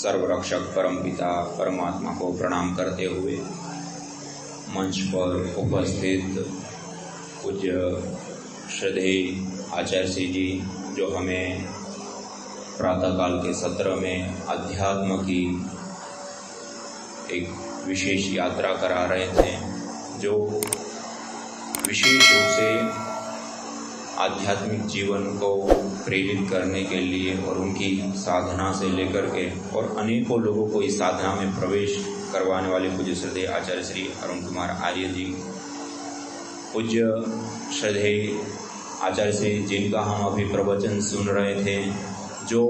सर्वरक्षक परमपिता परमात्मा को प्रणाम करते हुए मंच पर उपस्थित पूज्य श्रद्धेय आचार्य श्री जी जो हमें प्रातःकाल के सत्र में अध्यात्म की एक विशेष यात्रा करा रहे थे, जो विशेष रूप से आध्यात्मिक जीवन को प्रेरित करने के लिए और उनकी साधना से लेकर के और अनेकों लोगों को इस साधना में प्रवेश करवाने वाले पूज्य श्रद्धेय आचार्य श्री अरुण कुमार आर्य जी, पूज्य श्रद्धेय आचार्य श्री जिनका हम अभी प्रवचन सुन रहे थे, जो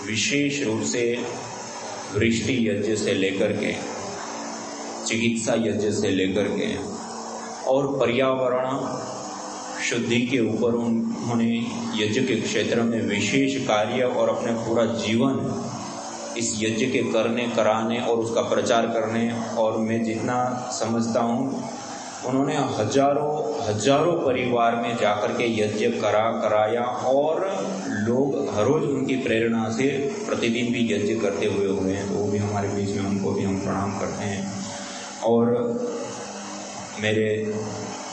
विशेष रूप से वृष्टि यज्ञ से लेकर के चिकित्सा यज्ञ से लेकर के और पर्यावरण शुद्धि के ऊपर उन्होंने यज्ञ के क्षेत्र में विशेष कार्य और अपने पूरा जीवन इस यज्ञ के करने कराने और उसका प्रचार करने, और मैं जितना समझता हूँ उन्होंने हजारों परिवार में जाकर के यज्ञ कराया और लोग हर रोज उनकी प्रेरणा से प्रतिदिन भी यज्ञ करते हुए हैं, तो वो भी हमारे बीच में, उनको भी हम प्रणाम करते हैं। और मेरे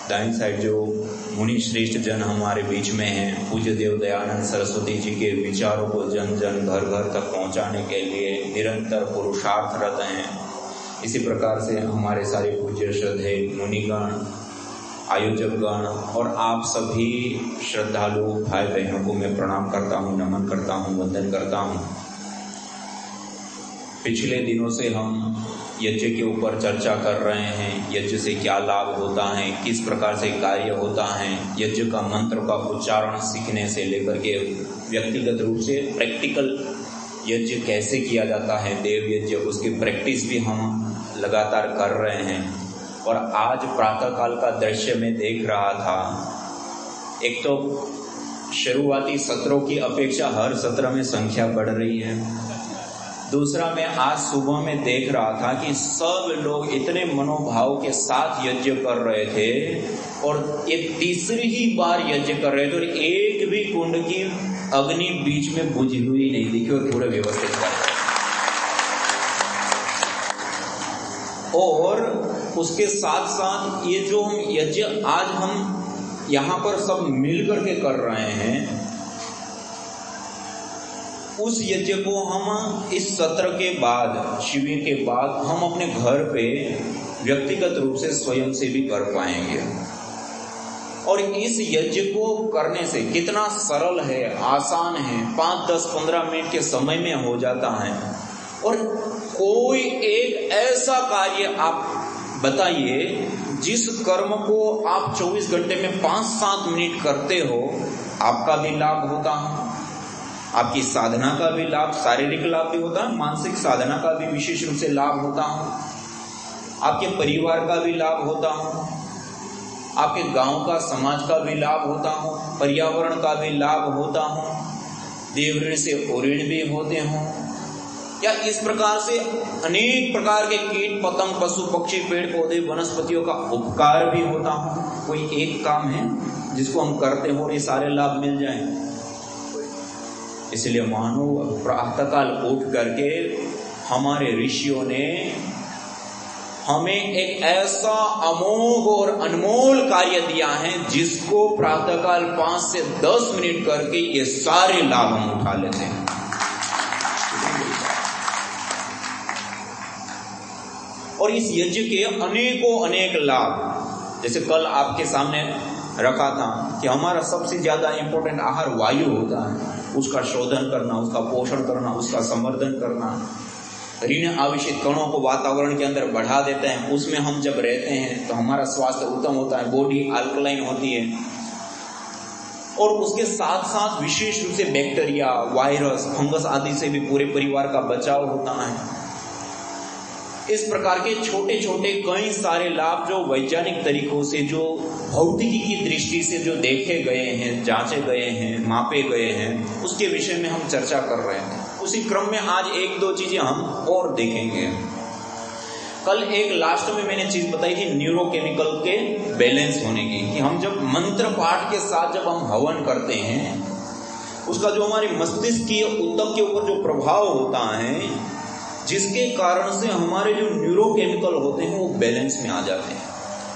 दाईं साइड जो मुनि श्रेष्ठ जन हमारे बीच में हैं, पूज्य देव दयानंद सरस्वती जी के विचारों को जन जन घर घर तक पहुंचाने के लिए निरंतर पुरुषार्थरत हैं। इसी प्रकार से हमारे सारे पूज्य श्रद्धेय मुनिगण, आयोजकगण और आप सभी श्रद्धालु भाई बहनों को मैं प्रणाम करता हूँ, नमन करता हूँ, वंदन करता हूँ। पिछले दिनों से हम यज्ञ के ऊपर चर्चा कर रहे हैं, यज्ञ से क्या लाभ होता है, किस प्रकार से कार्य होता है, यज्ञ का मंत्र का उच्चारण सीखने से लेकर के व्यक्तिगत रूप से प्रैक्टिकल यज्ञ कैसे किया जाता है, देव यज्ञ, उसकी प्रैक्टिस भी हम लगातार कर रहे हैं। और आज प्रातःकाल का दृश्य में देख रहा था, एक तो शुरुआती सत्रों की अपेक्षा हर सत्र में संख्या बढ़ रही है, दूसरा मैं आज सुबह में देख रहा था कि सब लोग इतने मनोभाव के साथ यज्ञ कर रहे थे और ये तीसरी ही बार यज्ञ कर रहे थे और एक भी कुंड की अग्नि बीच में बुझी हुई नहीं दिखी और पूरे व्यवस्थित कर रहे। और उसके साथ साथ ये जो हम यज्ञ आज हम यहाँ पर सब मिल करके कर रहे हैं, उस यज्ञ को हम इस सत्र के बाद, शिविर के बाद हम अपने घर पे व्यक्तिगत रूप से स्वयं से भी कर पाएंगे। और इस यज्ञ को करने से कितना सरल है, आसान है, 5, 10, 15 मिनट के समय में हो जाता है। और कोई एक ऐसा कार्य आप बताइए जिस कर्म को आप 24 घंटे में 5-7 मिनट करते हो, आपका भी लाभ होता है, आपकी साधना का भी लाभ, शारीरिक लाभ भी होता है, मानसिक साधना का भी विशेष रूप से लाभ होता है, आपके परिवार का भी लाभ होता है, आपके गांव का, समाज का भी लाभ होता है, पर्यावरण का भी लाभ होता है, देव ऋण से ऋण भी होते हों, या इस प्रकार से अनेक प्रकार के कीट पतंग, पशु पक्षी, पेड़ पौधे, वनस्पतियों का उपकार भी होता हो। कोई एक काम है जिसको हम करते हो और ये सारे लाभ मिल जाएं। इसलिए मानो प्रातःकाल उठ करके हमारे ऋषियों ने हमें एक ऐसा अमोघ और अनमोल कार्य दिया है जिसको प्रातःकाल 5 से 10 मिनट करके ये सारे लाभ हम उठा लेते हैं। और इस यज्ञ के अनेकों अनेक लाभ, जैसे कल आपके सामने रखा था कि हमारा सबसे ज्यादा इंपॉर्टेंट आहार वायु होता है, उसका शोधन करना, उसका पोषण करना, उसका संवर्धन करना, ऋण आवेशित कणों को वातावरण के अंदर बढ़ा देते हैं, उसमें हम जब रहते हैं तो हमारा स्वास्थ्य उत्तम होता है, बॉडी अल्कलाइन होती है। और उसके साथ साथ विशेष रूप से बैक्टीरिया, वायरस, फंगस आदि से भी पूरे परिवार का बचाव होता है। इस प्रकार के छोटे छोटे कई सारे लाभ जो वैज्ञानिक तरीकों से, जो भौतिकी की दृष्टि से जो देखे गए हैं, जांचे गए हैं, मापे गए हैं, उसके विषय में हम चर्चा कर रहे हैं। उसी क्रम में आज 1-2 चीजें हम और देखेंगे। कल एक लास्ट में मैंने चीज बताई थी न्यूरोकेमिकल के बैलेंस होने की, कि हम जब मंत्र पाठ के साथ जब हम हवन करते हैं, उसका जो हमारे मस्तिष्क की ऊतक के ऊपर जो प्रभाव होता है जिसके कारण से हमारे जो न्यूरोकेमिकल होते हैं वो बैलेंस में आ जाते हैं।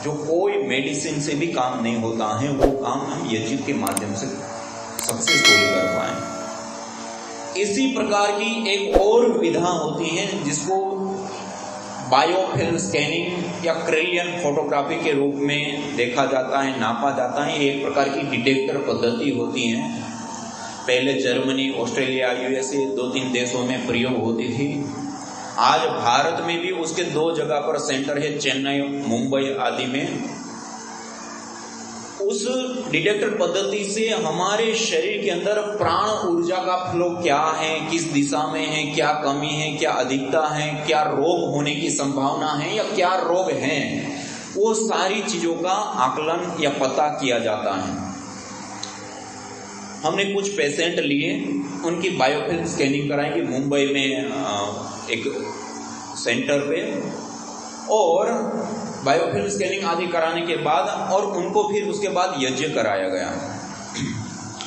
जो कोई मेडिसिन से भी काम नहीं होता है वो काम हम यज्ञ के माध्यम से सक्सेसफुल कर पाए। इसी प्रकार की एक और विधा होती है जिसको बायोफिल्म स्कैनिंग या क्रेलियन फोटोग्राफी के रूप में देखा जाता है, नापा जाता है। एक प्रकार की डिटेक्टर पद्धति होती है। पहले जर्मनी, ऑस्ट्रेलिया, यूएसए 2-3 देशों में प्रयोग होती थी। आज भारत में भी उसके 2 जगह पर सेंटर है, चेन्नई, मुंबई आदि में। उस डिटेक्टर पद्धति से हमारे शरीर के अंदर प्राण ऊर्जा का फ्लो क्या है, किस दिशा में है, क्या कमी है, क्या अधिकता है, क्या रोग होने की संभावना है या क्या रोग है, वो सारी चीजों का आकलन या पता किया जाता है। हमने कुछ पेशेंट लिए, उनकी बायोफिल्म स्कैनिंग कराएंगे मुंबई में एक सेंटर पे, और बायोफिल्म स्कैनिंग आदि कराने के बाद और उनको फिर उसके बाद यज्ञ कराया गया।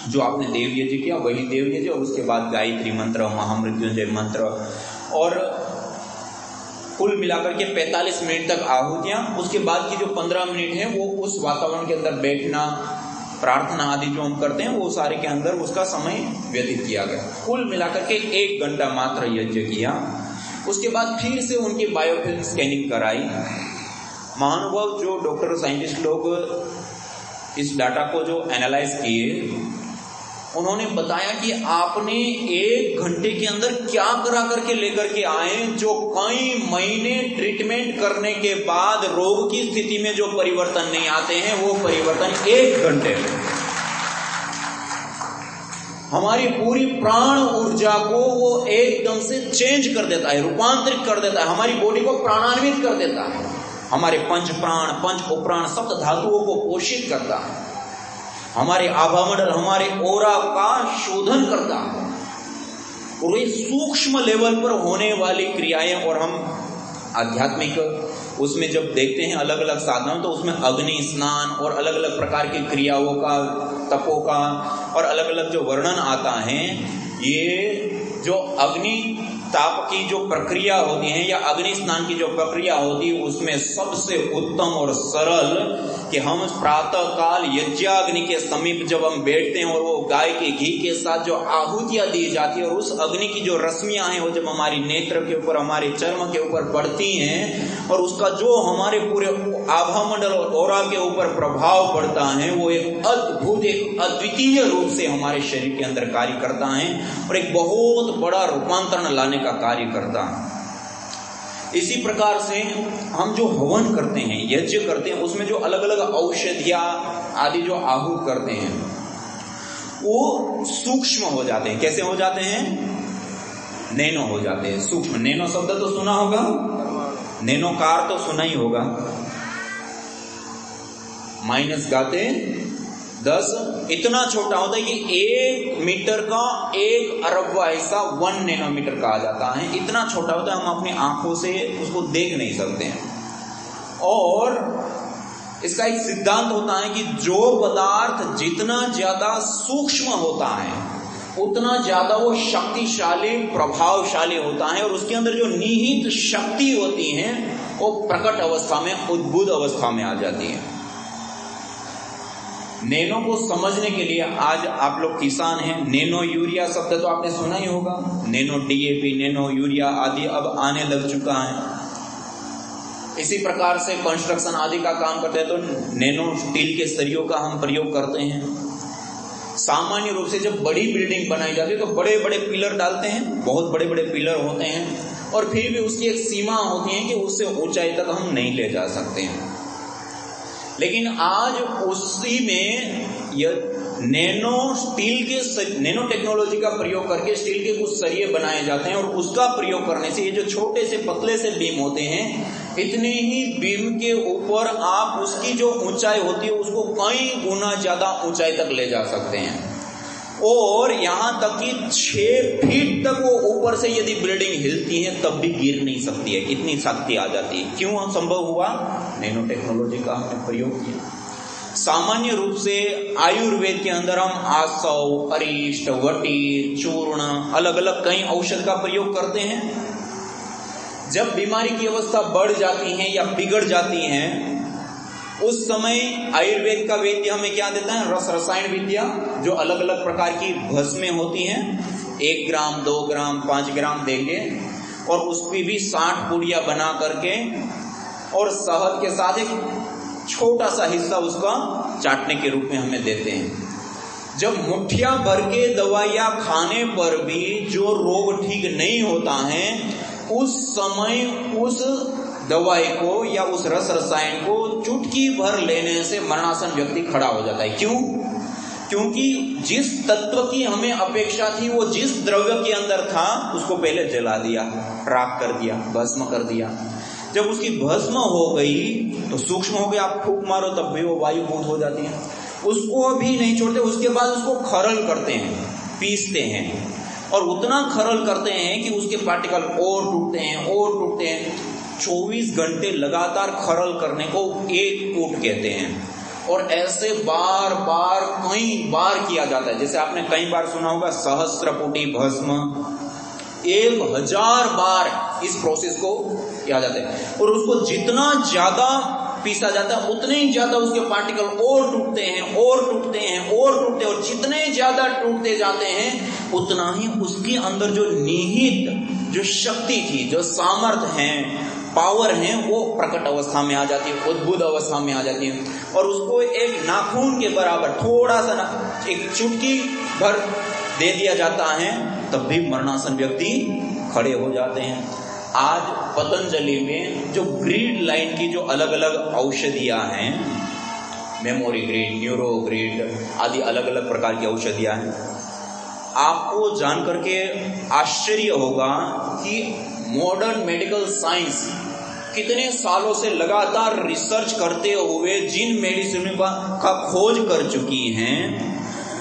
जो आपने देव यज्ञ किया वही देव यज्ञ, और उसके बाद गायत्री मंत्र, महामृत्युंजय मंत्र, और कुल मिलाकर के 45 मिनट तक आहुतियां। उसके बाद की जो 15 मिनट है वो उस वातावरण के अंदर बैठना, प्रार्थना आदि जो हम करते हैं वो सारे के अंदर उसका समय व्यतीत किया गया। कुल मिलाकर के 1 घंटा मात्र यज्ञ किया। उसके बाद फिर से उनकी बायोफिल्म स्कैनिंग कराई। महानुभाव जो डॉक्टर साइंटिस्ट लोग इस डाटा को जो एनालाइज किए, उन्होंने बताया कि आपने 1 घंटे के अंदर क्या करा करके लेकर के आए, जो कई महीने ट्रीटमेंट करने के बाद रोग की स्थिति में जो परिवर्तन नहीं आते हैं वो परिवर्तन 1 घंटे में हमारी पूरी प्राण ऊर्जा को वो एकदम से चेंज कर देता है, रूपांतरित कर देता है, हमारी बॉडी को प्राणान्वित कर देता है, हमारे पंच प्राण, पंच उपप्राण, सप्त धातुओं को पोषित करता है, हमारे आभामंडल, हमारे ओरा का शोधन करता है। और ये सूक्ष्म लेवल पर होने वाली क्रियाएं, और हम आध्यात्मिक उसमें जब देखते हैं अलग अलग साधनों, तो उसमें अग्नि स्नान और अलग अलग प्रकार की क्रियाओं का, तपों का और अलग अलग जो वर्णन आता है, ये जो अग्नि ताप की जो प्रक्रिया होती है या अग्नि स्नान की जो प्रक्रिया होती है, उसमें सबसे उत्तम और सरल कि हम प्रातः काल यज्ञाग्नि के समीप जब हम बैठते हैं और वो गाय के घी के साथ जो आहुतियां दी जाती है और उस अग्नि की जो रश्मियां हैं वो जब हमारी नेत्र के ऊपर, हमारे चर्म के ऊपर पड़ती हैं और उसका जो हमारे पूरे आभामंडल और ओरा के ऊपर प्रभाव पड़ता है, वो एक अद्भुत, एक अद्वितीय रूप से हमारे शरीर के अंदर कार्य करता है और एक बहुत बड़ा रूपांतरण लाने का कार्य करता है। इसी प्रकार से हम जो हवन करते हैं, यज्ञ करते हैं, उसमें जो अलग अलग औषधियां आदि जो आहूत करते हैं वो सूक्ष्म हो जाते हैं। कैसे हो जाते हैं? नैनो हो जाते हैं, सूक्ष्म। नैनो शब्द तो सुना होगा, नैनो कार तो सुना ही होगा। माइनस गाते 10, इतना छोटा होता है कि 1 मीटर का 1 अरबवा हिस्सा 1 नैनोमीटर कहा जाता है। इतना छोटा होता है, हम अपनी आंखों से उसको देख नहीं सकते हैं। और इसका एक सिद्धांत होता है कि जो पदार्थ जितना ज्यादा सूक्ष्म होता है उतना ज्यादा वो शक्तिशाली, प्रभावशाली होता है और उसके अंदर जो निहित शक्ति होती है वो प्रकट अवस्था में, उद्भुत अवस्था में आ जाती है। नैनो को समझने के लिए आज आप लोग किसान हैं, नैनो यूरिया शब्द तो आपने सुना ही होगा, नैनो डीएपी, नैनो यूरिया आदि अब आने लग चुका है। इसी प्रकार से कंस्ट्रक्शन आदि का काम करते हैं तो नैनो स्टील के सरियों का हम प्रयोग करते हैं। सामान्य रूप से जब बड़ी बिल्डिंग बनाई जाती है तो बड़े बड़े पिलर डालते हैं, बहुत बड़े बड़े पिलर होते हैं और फिर भी उसकी एक सीमा होती है कि उससे ऊंचाई तक हम नहीं ले जा सकते हैं। लेकिन आज उसी में नैनो स्टील के, नैनो टेक्नोलॉजी का प्रयोग करके स्टील के कुछ सरिये बनाए जाते हैं और उसका प्रयोग करने से ये जो छोटे से पतले से बीम होते हैं, इतने ही बीम के ऊपर आप उसकी जो ऊंचाई होती है उसको कई गुना ज्यादा ऊंचाई तक ले जा सकते हैं। और यहां तक कि 6 फीट तक वो ऊपर से यदि बिल्डिंग हिलती है तब भी गिर नहीं सकती है, इतनी शक्ति आ जाती है। क्यों संभव हुआ? नैनो टेक्नोलॉजी का हमने प्रयोग किया। सामान्य रूप से आयुर्वेद के अंदर हम आसव, अरिष्ट, वटी, चूर्ण, अलग अलग कई औषध का प्रयोग करते हैं। जब बीमारी की अवस्था बढ़ जाती है या बिगड़ जाती है, उस समय आयुर्वेद का वैद्य हमें क्या देता है? रस रसायन विद्या, जो अलग अलग प्रकार की भस्में होती हैं, 1 ग्राम 2 ग्राम 5 ग्राम देंगे और उसकी भी 60 पुड़िया बना करके और शहद के साथ एक छोटा सा हिस्सा उसका चाटने के रूप में हमें देते हैं। जब मुठ्ठिया भर के दवाइयां खाने पर भी जो रोग ठीक नहीं होता है, उस समय उस दवाई को या उस रस रसायन को चुटकी भर लेने से मरणासन व्यक्ति खड़ा हो जाता है। क्यों? क्योंकि जिस तत्व की हमें अपेक्षा थी, वो जिस द्रव्य के अंदर था, उसको पहले जला दिया, राख कर दिया, भस्म कर दिया। जब उसकी भस्म हो गई तो सूक्ष्म हो गया, आप फूंक मारो तब भी वो वायुभूत हो जाती है, उसको भी नहीं छोड़ते। उसके बाद उसको खरल करते हैं, पीसते हैं और उतना खरल करते हैं कि उसके पार्टिकल और टूटते हैं और टूटते हैं। 24 घंटे लगातार खरल करने को एक कूट कहते हैं और ऐसे बार बार कई बार किया जाता है। जैसे आपने कई बार सुना होगा सहस्त्रपुटी भस्म, 1000 बार इस प्रोसेस को किया जाता है और उसको जितना ज्यादा पीसा जाता है उतने ही ज्यादा उसके पार्टिकल और टूटते हैं और टूटते हैं और टूटते हैं और जितने ज्यादा टूटते जाते हैं उतना ही उसके अंदर जो निहित जो शक्ति थी, जो सामर्थ्य है, पावर है, वो प्रकट अवस्था में आ जाती है, उद्भुत अवस्था में आ जाती है और उसको एक नाखून के बराबर थोड़ा सा एक चुटकी भर दे दिया जाता है, तब भी मरणासन व्यक्ति खड़े हो जाते हैं। आज पतंजलि में जो ग्रीड लाइन की जो अलग अलग औषधियां हैं, मेमोरी ग्रीड, न्यूरो ग्रीड आदि अलग अलग प्रकार की औषधियां हैं, आपको जानकर के आश्चर्य होगा कि मॉडर्न मेडिकल साइंस कितने सालों से लगातार रिसर्च करते हुए जिन मेडिसिन का खोज कर चुकी हैं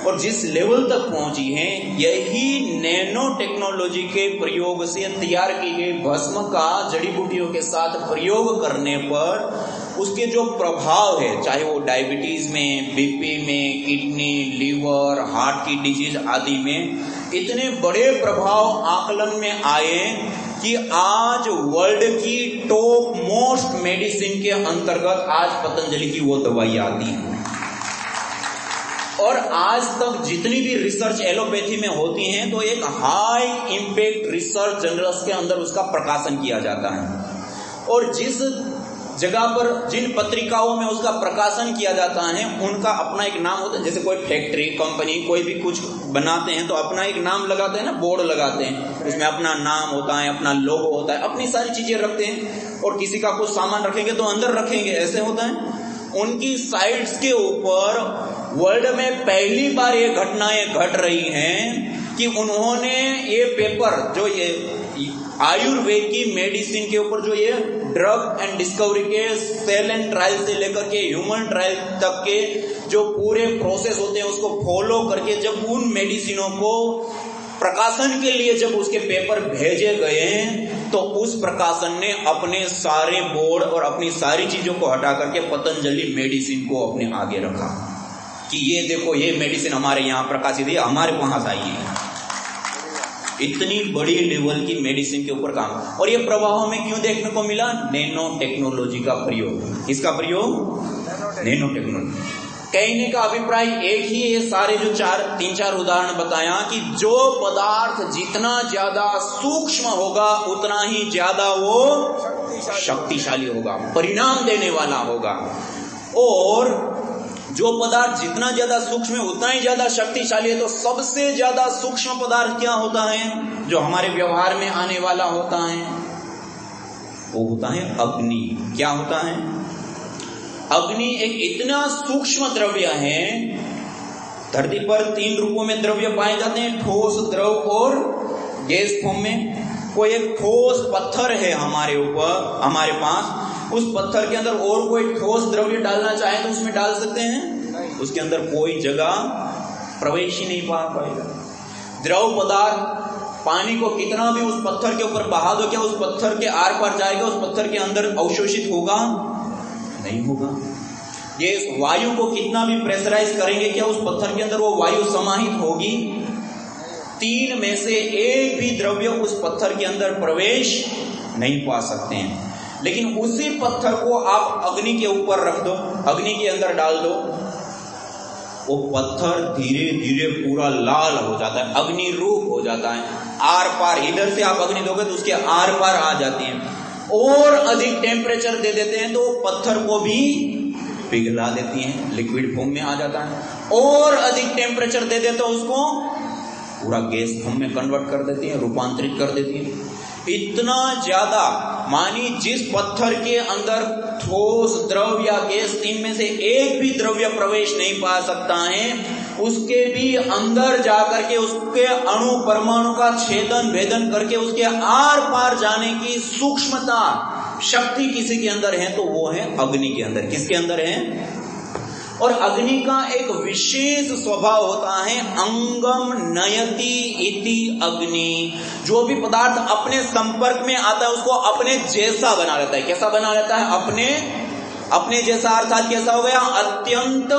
और जिस लेवल तक पहुंची हैं, यही नैनो टेक्नोलॉजी के प्रयोग से तैयार की गई भस्म का जड़ी बूटियों के साथ प्रयोग करने पर उसके जो प्रभाव है, चाहे वो डायबिटीज में, बीपी में, किडनी, लीवर, हार्ट की डिजीज आदि में, इतने बड़े प्रभाव आकलन में आए कि आज वर्ल्ड की टॉप मोस्ट मेडिसिन के अंतर्गत आज पतंजलि की वो दवाई आती है। और आज तक जितनी भी रिसर्च एलोपैथी में होती हैं तो एक हाई इंपैक्ट रिसर्च जर्नल्स के अंदर उसका प्रकाशन किया जाता है और जिस जगह पर जिन पत्रिकाओं में उसका प्रकाशन किया जाता है उनका अपना एक नाम होता है। जैसे कोई फैक्ट्री, कंपनी कोई भी कुछ बनाते हैं तो अपना एक नाम लगाते हैं ना, बोर्ड लगाते हैं, उसमें अपना नाम होता है, अपना लोगो होता है, अपनी सारी चीजें रखते हैं और किसी का कुछ सामान रखेंगे तो अंदर रखेंगे, ऐसे होता है। उनकी साइट्स के ऊपर वर्ल्ड में पहली बार ये घटनाएं घट रही हैं कि उन्होंने ये पेपर जो ये आयुर्वेद की मेडिसिन के ऊपर जो ये ड्रग एंड डिस्कवरी के सेल एंड ट्रायल से लेकर के ह्यूमन ट्रायल तक के जो पूरे प्रोसेस होते हैं उसको फॉलो करके जब उन मेडिसिनों को प्रकाशन के लिए जब उसके पेपर भेजे गए तो उस प्रकाशन ने अपने सारे बोर्ड और अपनी सारी चीजों को हटा करके पतंजलि मेडिसिन को अपने आगे रखा कि ये देखो ये मेडिसिन हमारे यहाँ प्रकाशित है, हमारे वहां से आई है। इतनी बड़ी लेवल की मेडिसिन के ऊपर काम, और ये प्रभाव में क्यों देखने को मिला? नैनो टेक्नोलॉजी का प्रयोग। इसका प्रयोग नैनो टेक्नोलॉजी। कहने का अभिप्राय एक ही, ये सारे जो 3-4 उदाहरण बताया कि जो पदार्थ जितना ज्यादा सूक्ष्म होगा उतना ही ज्यादा वो शक्तिशाली होगा, परिणाम देने वाला होगा, और जो पदार्थ जितना ज्यादा सूक्ष्म है उतना ही ज्यादा शक्तिशाली है। तो सबसे ज्यादा सूक्ष्म पदार्थ क्या होता है जो हमारे व्यवहार में आने वाला होता है? वो होता है अग्नि। क्या होता है? अग्नि एक इतना सूक्ष्म द्रव्य है। धरती पर 3 रूपों में द्रव्य पाए जाते हैं, ठोस, द्रव और गैस फॉर्म में। कोई एक ठोस पत्थर है हमारे ऊपर, हमारे पास, उस पत्थर के अंदर और कोई ठोस द्रव्य डालना चाहे तो उसमें डाल सकते हैं? उसके अंदर कोई जगह प्रवेश ही नहीं पा पाएगा। द्रव पदार्थ पानी को कितना भी उस पत्थर के ऊपर बहा दो, क्या उस पत्थर के आर पार जाएगा? उस पत्थर के अंदर अवशोषित होगा? नहीं होगा। ये वायु को कितना भी प्रेशराइज करेंगे, क्या उस पत्थर के अंदर वो वायु समाहित होगी? 3 में से एक भी द्रव्य उस पत्थर के अंदर प्रवेश नहीं पा सकते हैं। लेकिन उसी पत्थर को आप अग्नि के ऊपर रख दो, अग्नि के अंदर डाल दो, वो पत्थर धीरे धीरे पूरा लाल हो जाता है, अग्नि रूप हो जाता है। आर पार, इधर से आप अग्नि दोगे तो उसके आर पार आ जाती है। और अधिक टेम्परेचर दे देते हैं तो पत्थर को भी पिघला देती हैं, लिक्विड फॉर्म में आ जाता है। और अधिक टेम्परेचर दे देते तो उसको पूरा गैस फॉर्म में कन्वर्ट कर देती है, रूपांतरित कर देती है। इतना ज्यादा, मानी जिस पत्थर के अंदर ठोस, द्रव या गैस, तीन में से एक भी द्रव्य प्रवेश नहीं पा सकता है, उसके भी अंदर जाकर के उसके अणु परमाणु का छेदन भेदन करके उसके आर पार जाने की सूक्ष्मता, शक्ति किसी के अंदर है तो वो है अग्नि के अंदर। किसके अंदर है? और अग्नि का एक विशेष स्वभाव होता है, अंगम नयति इति अग्नि। जो भी पदार्थ अपने संपर्क में आता है उसको अपने जैसा बना लेता है। कैसा बना लेता है? अपने जैसा, अर्थात कैसा हो गया? अत्यंत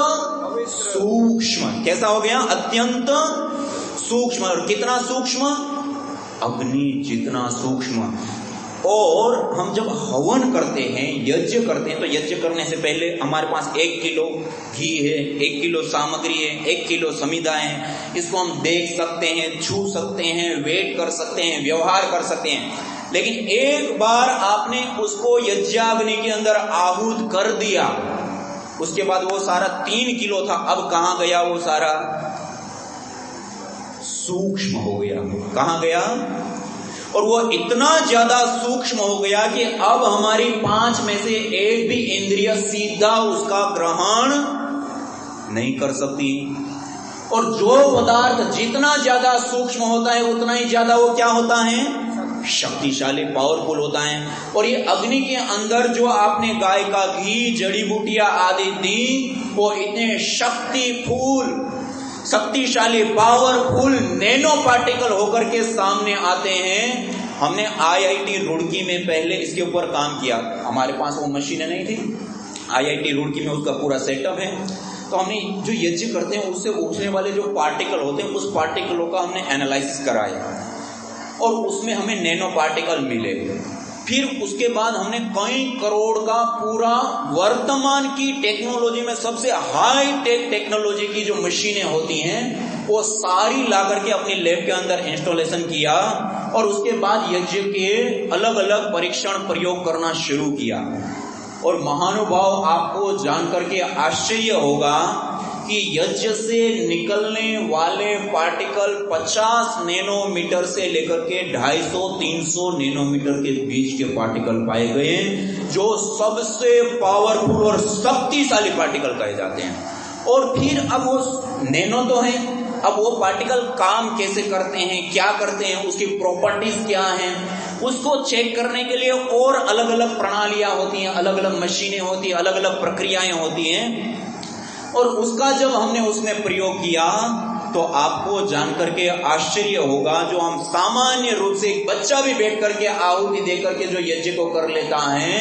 सूक्ष्म। कैसा हो गया? अत्यंत सूक्ष्म। और कितना सूक्ष्म? अग्नि जितना सूक्ष्म। और हम जब हवन करते हैं, यज्ञ करते हैं, तो यज्ञ करने से पहले हमारे पास 1 किलो घी है, 1 किलो सामग्री है, 1 किलो समिधा है। इसको हम देख सकते हैं, छू सकते हैं, वेट कर सकते हैं, व्यवहार कर सकते हैं। लेकिन एक बार आपने उसको यज्ञाग्नि के अंदर आहूत कर दिया, उसके बाद वो सारा 3 किलो था, अब कहां गया? वो सारा सूक्ष्म हो गया। कहां गया? और वो इतना ज्यादा सूक्ष्म हो गया कि अब हमारी 5 में से एक भी इंद्रिय सीधा उसका ग्रहण नहीं कर सकती। और जो पदार्थ जितना ज्यादा सूक्ष्म होता है उतना ही ज्यादा वो क्या होता है? शक्तिशाली, पावरफुल होता है। और ये अग्नि के अंदर जो आपने गाय का घी, जड़ी बूटियां आदि दी, वो इतने शक्तिशाली, पावरफुल नैनो पार्टिकल होकर के सामने आते हैं। हमने IIT रुड़की में पहले इसके ऊपर काम किया। हमारे पास वो मशीनें नहीं थी, IIT रुड़की में उसका पूरा सेटअप है। तो हमने जो यज्ञ करते हैं उससे उठने वाले जो पार्टिकल होते हैं, उस पार्टिकलों का हमने एनालिसिस कराया और उसमें हमें नैनो पार्टिकल मिले। फिर उसके बाद हमने कई करोड़ का पूरा वर्तमान की टेक्नोलॉजी में सबसे हाई टेक टेक्नोलॉजी की जो मशीनें होती हैं वो सारी ला करके अपनी लैब के अंदर इंस्टॉलेशन किया और उसके बाद यज्ञ के अलग अलग परीक्षण प्रयोग करना शुरू किया। और महानुभाव, आपको जान करके आश्चर्य होगा कि यज्ञ से निकलने वाले पार्टिकल 50 नैनोमीटर से लेकर के 250-300 नैनोमीटर के बीच के पार्टिकल पाए गए हैं, जो सबसे पावरफुल और शक्तिशाली पार्टिकल कहे जाते हैं। और फिर अब वो नैनो तो है, अब वो पार्टिकल काम कैसे करते हैं, क्या करते हैं, उसकी प्रॉपर्टीज क्या हैं, उसको चेक करने के लिए और अलग अलग प्रणालियां होती हैं, अलग अलग मशीनें होती हैं, अलग अलग प्रक्रियाएं होती हैं। और उसका जब हमने उसमें प्रयोग किया तो आपको जानकर के आश्चर्य होगा, जो हम सामान्य रूप से एक बच्चा भी बैठ करके आहुति दे करके जो यज्ञ को कर लेता है,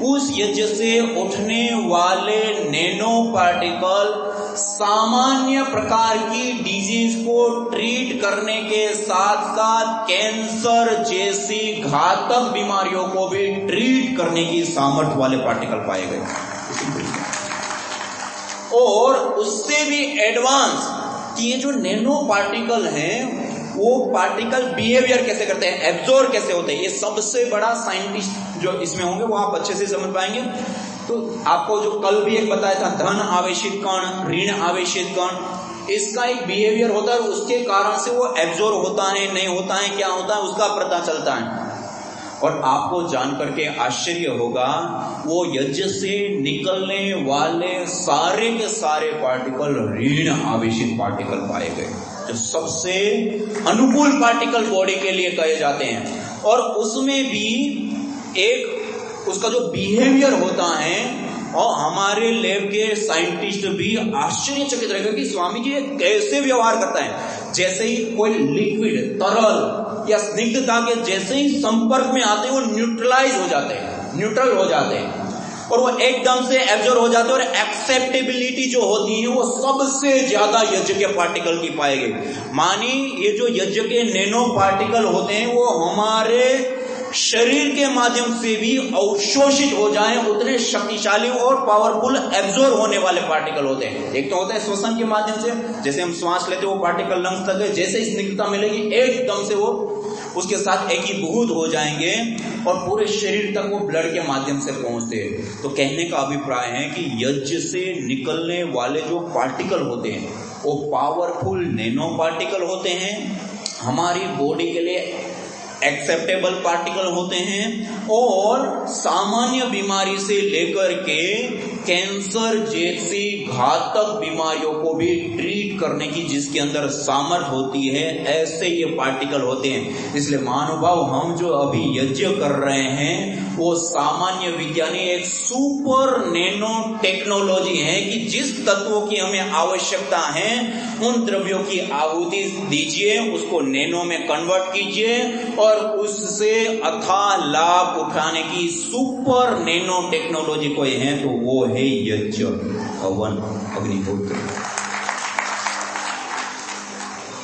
उस यज्ञ से उठने वाले नैनो पार्टिकल सामान्य प्रकार की डिजीज को ट्रीट करने के साथ साथ कैंसर जैसी घातक बीमारियों को भी ट्रीट करने की सामर्थ्य वाले पार्टिकल पाए गए। और उससे भी एडवांस कि ये जो नैनो पार्टिकल हैं वो पार्टिकल बिहेवियर कैसे करते हैं, एब्जॉर्ब कैसे होते हैं, ये सबसे बड़ा साइंटिस्ट जो इसमें होंगे वो आप अच्छे से समझ पाएंगे। तो आपको जो कल भी एक बताया था, धन आवेशित कण, ऋण आवेशित कण, इसका एक बिहेवियर होता है, उसके कारण से वो एब्जॉर्ब होता है नहीं होता है, क्या होता है उसका पता चलता है। और आपको जानकर के आश्चर्य होगा, वो यज्ञ से निकलने वाले सारे के सारे पार्टिकल ऋण आवेशित पार्टिकल पाए गए, जो सबसे अनुकूल पार्टिकल बॉडी के लिए कहे जाते हैं। और उसमें भी एक उसका जो बिहेवियर होता है, और हमारे लैब के साइंटिस्ट भी आश्चर्यचकित रहेगा कि स्वामी जी ये कैसे व्यवहार करता है। जैसे ही कोई लिक्विड, तरल या स्निग्धता के जैसे ही संपर्क में आते हैं वो न्यूट्रलाइज हो जाते हैं, न्यूट्रल हो जाते हैं और वो एकदम से एब्जॉर्ब हो जाते हैं। और एक्सेप्टेबिलिटी जो होती है वो सबसे ज्यादा यज्ञ के पार्टिकल की पाई गई। मानी ये जो यज्ञ के नैनो पार्टिकल होते हैं वो हमारे शरीर के माध्यम से भी अवशोषित हो जाएं, उतने शक्तिशाली और पावरफुल एब्जॉर्ब होने वाले पार्टिकल होते हैं। एक तो होता है श्वसन के माध्यम से, जैसे हम श्वास लेते हैं वो पार्टिकल लंग्स तक है, जैसे ही स्निग्धता मिलेगी एकदम से वो उसके साथ एकीभूत हो जाएंगे और पूरे शरीर तक वो ब्लड के माध्यम से पहुंचते हैं। तो कहने का अभिप्राय है कि यज्ञ से निकलने वाले जो पार्टिकल होते हैं वो पावरफुल नैनो पार्टिकल होते हैं, हमारी बॉडी के लिए एक्सेप्टेबल पार्टिकल होते हैं और सामान्य बीमारी से लेकर के कैंसर जैसी घातक बीमारियों को भी ट्रीट करने की जिसके अंदर सामर्थ्य होती है, ऐसे ये पार्टिकल होते हैं। इसलिए महानुभाव, हम जो अभी यज्ञ कर रहे हैं वो सामान्य विज्ञानी एक सुपर नैनो टेक्नोलॉजी है कि जिस तत्वों की हमें आवश्यकता है उन द्रव्यों की आहुति दीजिए, उसको नैनो में कन्वर्ट कीजिए और उससे अथाह लाभ उठाने की सुपर नैनो टेक्नोलॉजी कोई है तो वो है यज्ञ, हवन, अग्निहोत्र।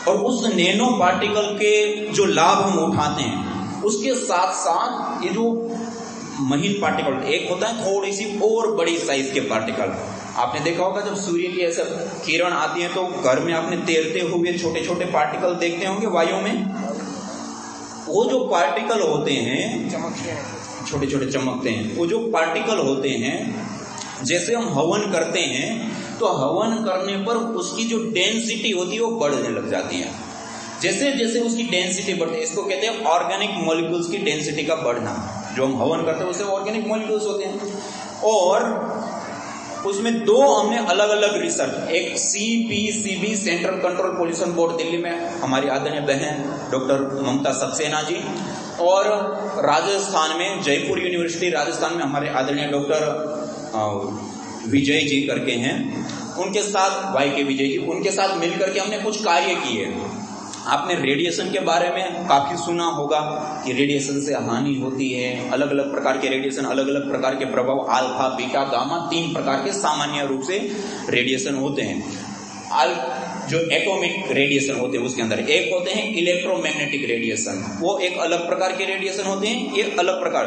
और उस नैनो पार्टिकल के जो लाभ हम उठाते हैं उसके साथ साथ ये जो महीन पार्टिकल, एक होता है थोड़ी सी और बड़ी साइज के पार्टिकल। आपने देखा होगा जब सूर्य की ऐसा किरण आती है तो घर में आपने तैरते हुए छोटे छोटे पार्टिकल देखते होंगे वायु में। वो जो पार्टिकल होते हैं छोटे छोटे चमकते हैं, वो जो पार्टिकल होते हैं, जैसे हम हवन करते हैं तो हवन करने पर उसकी जो डेंसिटी होती है वो बढ़ने लग जाती है। जैसे जैसे उसकी डेंसिटी बढ़ती है, इसको कहते हैं ऑर्गेनिक मॉलिक्यूल्स की डेंसिटी का बढ़ना। जो हम हवन करते हैं उसे ऑर्गेनिक मॉलिक्यूल्स होते हैं। और उसमें दो हमने अलग अलग रिसर्च, एक CPCB central control pollution board Delhi में हमारी आदरणीय बहन डॉक्टर ममता सक्सेना जी, और राजस्थान में जयपुर यूनिवर्सिटी राजस्थान में हमारे आदरणीय डॉक्टर विजय जी करके हैं, उनके साथ YK विजय जी, उनके साथ मिलकर के हमने कुछ कार्य किए। आपने रेडिएशन के बारे में काफी सुना होगा कि रेडिएशन से हानि होती है, अलग अलग प्रकार के रेडिएशन, अलग अलग प्रकार के प्रभाव, अल्फा, बीटा, गामा, 3 प्रकार के सामान्य रूप से रेडिएशन होते हैं। जो एटॉमिक रेडिएशन होते हैं उसके अंदर एक होते हैं इलेक्ट्रोमैग्नेटिक रेडिएशन, वो एक अलग प्रकार के रेडिएशन होते हैं, ये अलग प्रकार।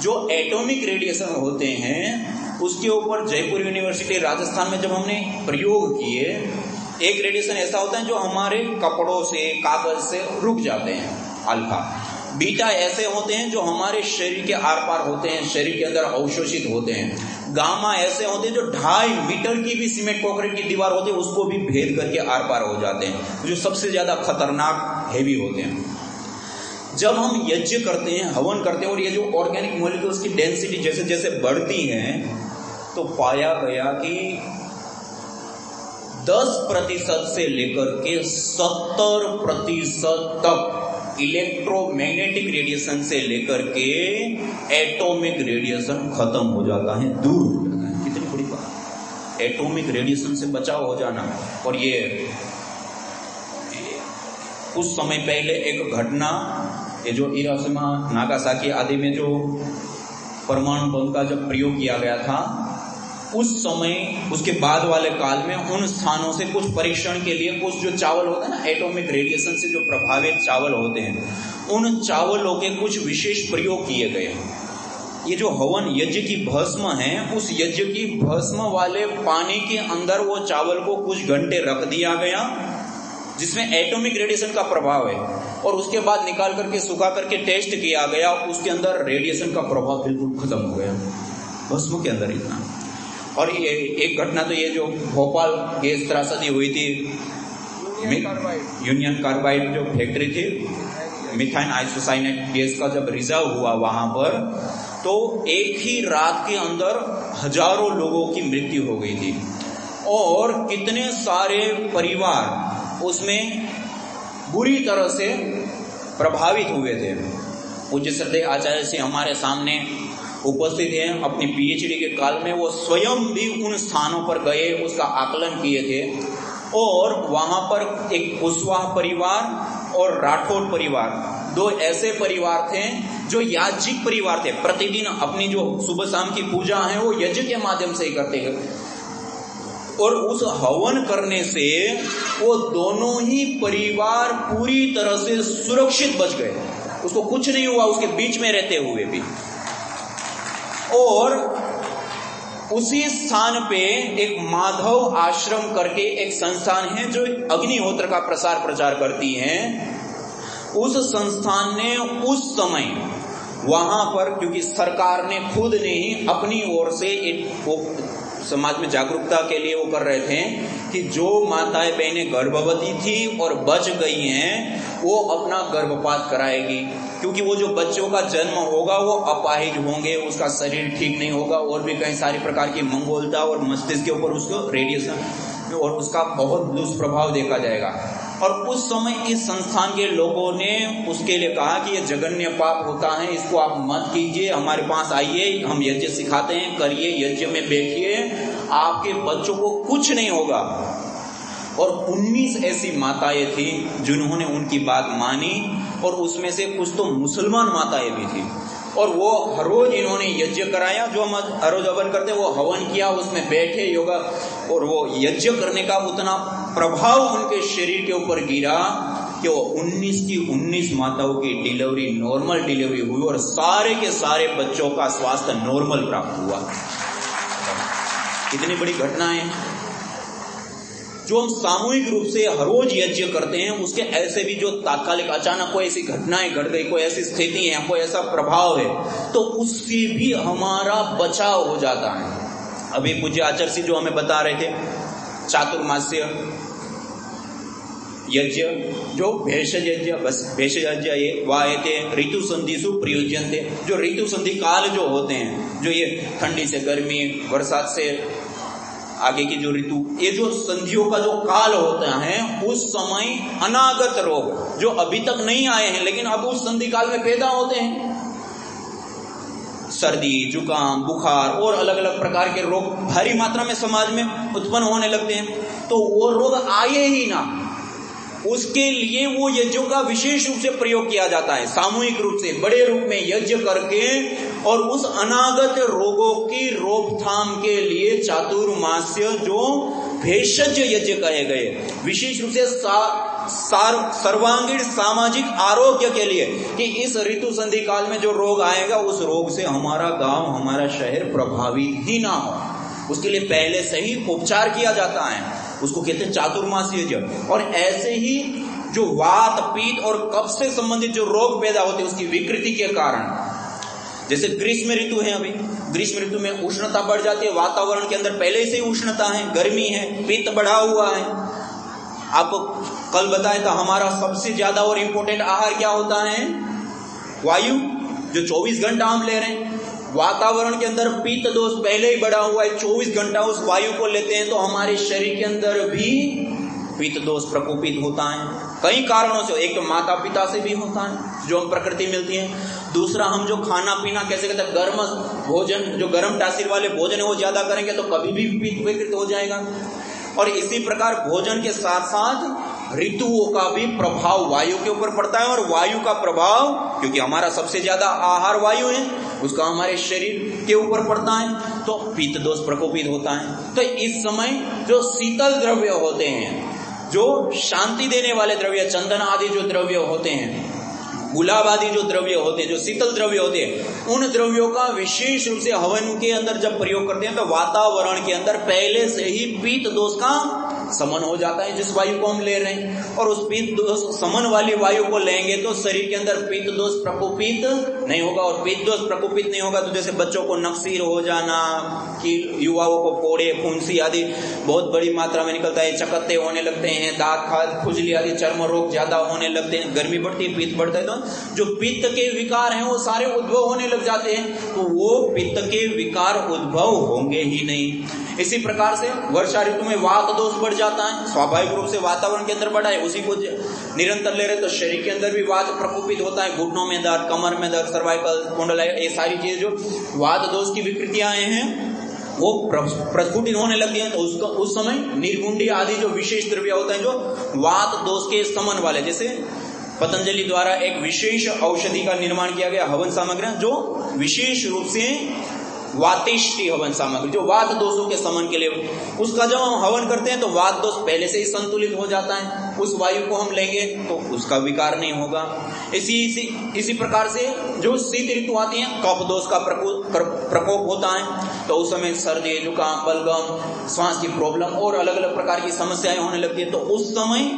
जो एटॉमिक रेडिएशन होते हैं उसके ऊपर जयपुर यूनिवर्सिटी राजस्थान में जब हमने प्रयोग किए, एक रेडिएशन ऐसा होता है जो हमारे कपड़ों से, कागज से रुक जाते हैं, अल्फा। बीटा ऐसे होते हैं जो हमारे शरीर के आर पार होते हैं, शरीर के अंदर अवशोषित होते हैं। गामा ऐसे होते हैं जो 2.5 मीटर की भी सीमेंट कंक्रीट की दीवार होती है उसको भी भेद करके आर पार हो जाते हैं, जो सबसे ज्यादा खतरनाक हैवी होते हैं। जब हम यज्ञ करते हैं, हवन करते हैं और ये जो ऑर्गेनिक मॉलिक्यूल्स की डेंसिटी जैसे जैसे बढ़ती है तो पाया गया कि 10% से लेकर के 70% तक इलेक्ट्रोमैग्नेटिक रेडिएशन से लेकर के एटॉमिक रेडिएशन खत्म हो जाता है, दूर हो जाता है। कितनी बड़ी बात, एटॉमिक रेडिएशन से बचाव हो जाना। और ये कुछ समय पहले एक घटना, ये जो हिरोशिमा नागासाकी आदि में जो परमाणु बम का जब प्रयोग किया गया था, उस समय उसके बाद वाले काल में उन स्थानों से कुछ परीक्षण के लिए कुछ जो चावल होता है ना, एटॉमिक रेडिएशन से जो प्रभावित चावल होते हैं, उन चावलों के कुछ विशेष प्रयोग किए गए। ये जो हवन यज्ञ की भस्म है, उस यज्ञ की भस्म वाले पानी के अंदर वो चावल को कुछ घंटे रख दिया गया जिसमें एटॉमिक रेडिएशन का प्रभाव है, और उसके बाद निकाल करके सुखा करके टेस्ट किया गया, उसके अंदर रेडिएशन का प्रभाव बिल्कुल खत्म हो गया भस्म के अंदर इतना। और ये एक घटना तो ये जो भोपाल गैस त्रासदी हुई थी, यूनियन कार्बाइड जो फैक्ट्री थी, मिथाइन आइसोसाइनेट गैस का जब रिजर्व हुआ वहां पर, तो एक ही रात के अंदर हजारों लोगों की मृत्यु हो गई थी और कितने सारे परिवार उसमें बुरी तरह से प्रभावित हुए थे। पूज्य श्रद्धेय आचार्य से हमारे सामने उपस्थित हैं, अपनी PhD के काल में वो स्वयं भी उन स्थानों पर गए, उसका आकलन किए थे। और वहां पर एक कुशवाहा परिवार और राठौड़ परिवार, दो ऐसे परिवार थे जो याज्ञिक परिवार थे, प्रतिदिन अपनी जो सुबह शाम की पूजा है वो यज्ञ के माध्यम से ही करते हैं। और उस हवन करने से वो दोनों ही परिवार पूरी तरह से सुरक्षित बच गए। उसको कुछ नहीं हुआ उसके बीच में रहते हुए भी। और उसी स्थान पे एक माधव आश्रम करके एक संस्थान है जो अग्निहोत्र का प्रसार प्रचार करती है। उस संस्थान ने उस समय वहां पर, क्योंकि सरकार ने खुद ने ही अपनी ओर से वो समाज में जागरूकता के लिए वो कर रहे थे कि जो माताएं बहनें गर्भवती थी और बच गई हैं वो अपना गर्भपात कराएगी, क्योंकि वो जो बच्चों का जन्म होगा वो अपाहिज होंगे, उसका शरीर ठीक नहीं होगा और भी कई सारे प्रकार की मंगोलता और मस्तिष्क के ऊपर उसको रेडिएशन और उसका बहुत दुष्प्रभाव देखा जाएगा। और उस समय इस संस्थान के लोगों ने उसके लिए कहा कि ये जघन्य पाप होता है, इसको आप मत कीजिए, हमारे पास आइए, हम यज्ञ सिखाते हैं, करिए, यज्ञ में बैठिए, आपके बच्चों को कुछ नहीं होगा। और 19 ऐसी माताएं थी जिन्होंने उनकी बात मानी और उसमें से कुछ तो मुसलमान माताएं भी थी। और वो हर रोज इन्होंने यज्ञ कराया, जो हम हर रोज हवन करते वो हवन किया, उसमें बैठे योगा, और वो यज्ञ करने का उतना प्रभाव उनके शरीर के ऊपर गिरा कि वो 19 की 19 माताओं की डिलीवरी नॉर्मल डिलीवरी हुई और सारे के सारे बच्चों का स्वास्थ्य नॉर्मल प्राप्त हुआ। कितनी बड़ी घटना है। जो हम सामूहिक रूप से हर रोज यज्ञ करते हैं उसके ऐसे भी जो तात्कालिक अचानक कोई ऐसी घटनाएं घट गई, कोई ऐसी स्थिति है, कोई ऐसा प्रभाव है, तो उससे भी हमारा बचाव हो जाता है। अभी पूज्य आचार्य जी जो हमें बता रहे थे चातुर्मास्य यज्ञ, जो भेषज यज्ञ, बस भेषज यज्ञ ये वायते ऋतु संधिसु प्रयुज्यन्ते, जो ऋतु संधि काल जो होते हैं, जो ये ठंडी से गर्मी, बरसात से आगे की जो ऋतु, ये जो संधियों का जो काल होता है, उस समय अनागत रोग जो अभी तक नहीं आए हैं लेकिन अब उस संधि काल में पैदा होते हैं, सर्दी, जुकाम, बुखार और अलग अलग प्रकार के रोग भारी मात्रा में समाज में उत्पन्न होने लगते हैं। तो वो रोग आए ही ना, उसके लिए वो यज्ञों का विशेष रूप से प्रयोग किया जाता है, सामूहिक रूप से बड़े रूप में यज्ञ करके, और उस अनागत रोगों की रोकथाम के लिए चातुर्मास्य जो भेषज यज्ञ कहे गए, विशेष रूप से सर्वांगीण सामाजिक आरोग्य के लिए, कि इस ऋतु संधि काल में जो रोग आएगा उस रोग से हमारा गांव, हमारा शहर प्रभावित ही ना हो, उसके लिए पहले से ही उपचार किया जाता है, उसको कहते हैं चातुर्मास्य यज्ञ। और ऐसे ही जो वात, पित्त और कब्ज से संबंधित जो रोग पैदा होते हैं उसकी विकृति के कारण, जैसे ग्रीष्म ऋतु है, अभी ग्रीष्म ऋतु में उष्णता बढ़ जाती है, वातावरण के अंदर पहले से ही उष्णता है, गर्मी है, पित्त बढ़ा हुआ है। आपको कल बताया था हमारा सबसे ज्यादा और इंपॉर्टेंट आहार क्या होता है, वायु, जो 24 घंटा हम ले रहे हैं। वातावरण के अंदर पित्त दोष पहले ही बढ़ा हुआ है, 24 घंटा उस वायु को लेते हैं तो हमारे शरीर के अंदर भी पित्त दोष प्रकोपित होता है कई कारणों से। एक तो माता पिता से भी होता है जो हम प्रकृति मिलती है, दूसरा हम जो खाना पीना कैसे कहते हैं, गर्म भोजन, जो गर्म तासीर वाले भोजन है वो ज्यादा करेंगे तो कभी भी पित्त विकृत हो जाएगा। और इसी प्रकार भोजन के साथ साथ ऋतुओं का भी प्रभाव वायु के ऊपर पड़ता है, और वायु का प्रभाव, क्योंकि हमारा सबसे ज्यादा आहार वायु है, उसका हमारे शरीर के ऊपर पड़ता है तो पित्त दोष प्रकोपित होता है। तो इस समय जो शीतल द्रव्य होते हैं, जो शांति देने वाले द्रव्य, चंदन आदि जो द्रव्य होते हैं, गुलाब आदि जो द्रव्य होते हैं, जो शीतल द्रव्य होते हैं, उन द्रव्यों का विशेष रूप से हवन के अंदर जब प्रयोग करते हैं तो वातावरण के अंदर पहले से ही पित्त दोष का समन हो जाता है, जिस वायु को हम ले रहे हैं। और उस पित्त दोष समन वाली वायु को लेंगे तो शरीर के अंदर पित्त दोष प्रकोपित नहीं होगा, और पित्त दोष प्रकोपित नहीं होगा तो जैसे बच्चों को नक्सीर हो जाना, कि युवाओं को फोड़े, फुंसी आदि बहुत बड़ी मात्रा में निकलता है, चकत्ते होने लगते हैं, दांत खाद, खुजली आदि चर्म रोग ज्यादा होने लगते हैं, गर्मी बढ़ती है, पित्त बढ़ता है, तो जो पित्त के विकार हैं वो सारे उद्भव होने लग जाते हैं, तो वो पित्त के विकार उद्भव होंगे ही नहीं। इसी प्रकार से वर्षा ऋतु में वात दोष बढ़ जाता है, स्वाभाविक रूप से वातावरण के अंदर बढ़ा है, उसी को निरंतर ले रहे तो शरीर के अंदर भी वात प्रकोपित होता है, घुटनों में दर्द, कमर में दर्द, सर्वाइकल, कुंडलाई, ये सारी चीजें जो वात दोष की विकृतियां हैं वो प्रस्फुटित होने लगती हैं। तो उसका उस समय निर्गुंडी आदि जो विशेष द्रव्य होता है जो वात दोष के समन वाले, जैसे पतंजलि द्वारा एक विशेष औषधि का निर्माण किया गया, हवन सामग्री जो विशेष रूप से वातेष्टि हवन सामग्री, जो वात दोषों के शमन के लिए, उसका जब हम हवन करते हैं तो वात दोष पहले से ही संतुलित हो जाता है। उस वायु को हम लेंगे तो उसका विकार नहीं होगा। इसी प्रकार से जो शीत ऋतु आती है, कफ दोष का प्रकोप होता है, तो उस समय सर्दी, जुकाम, बलगम, श्वास की प्रॉब्लम और अलग अलग प्रकार की समस्याएं होने लगती है। तो उस समय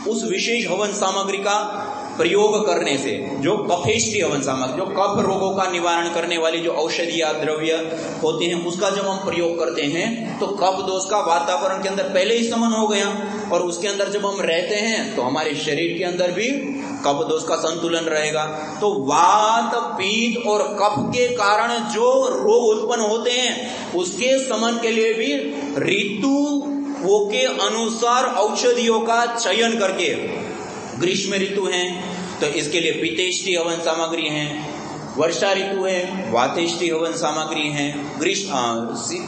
उस विशेष हवन सामग्री का प्रयोग करने से, जो कफेष्टि हवन सामग्री, जो कफ रोगों का निवारण करने वाली जो औषधि या द्रव्य होते हैं, उसका जब हम प्रयोग करते हैं तो कफ दोष का वातावरण के अंदर पहले ही शमन हो गया, और उसके अंदर जब हम रहते हैं तो हमारे शरीर के अंदर भी कफ दोष का संतुलन रहेगा। तो वात, पीत और कफ के कारण जो रोग उत्पन्न होते हैं उसके शमन के लिए भी ऋतुओं के अनुसार औषधियों का चयन करके, ग्रीष्म ऋतु है तो इसके लिए पीतेष्टि हवन सामग्री है, वर्षा ऋतु है वातेष्टि हवन सामग्री है,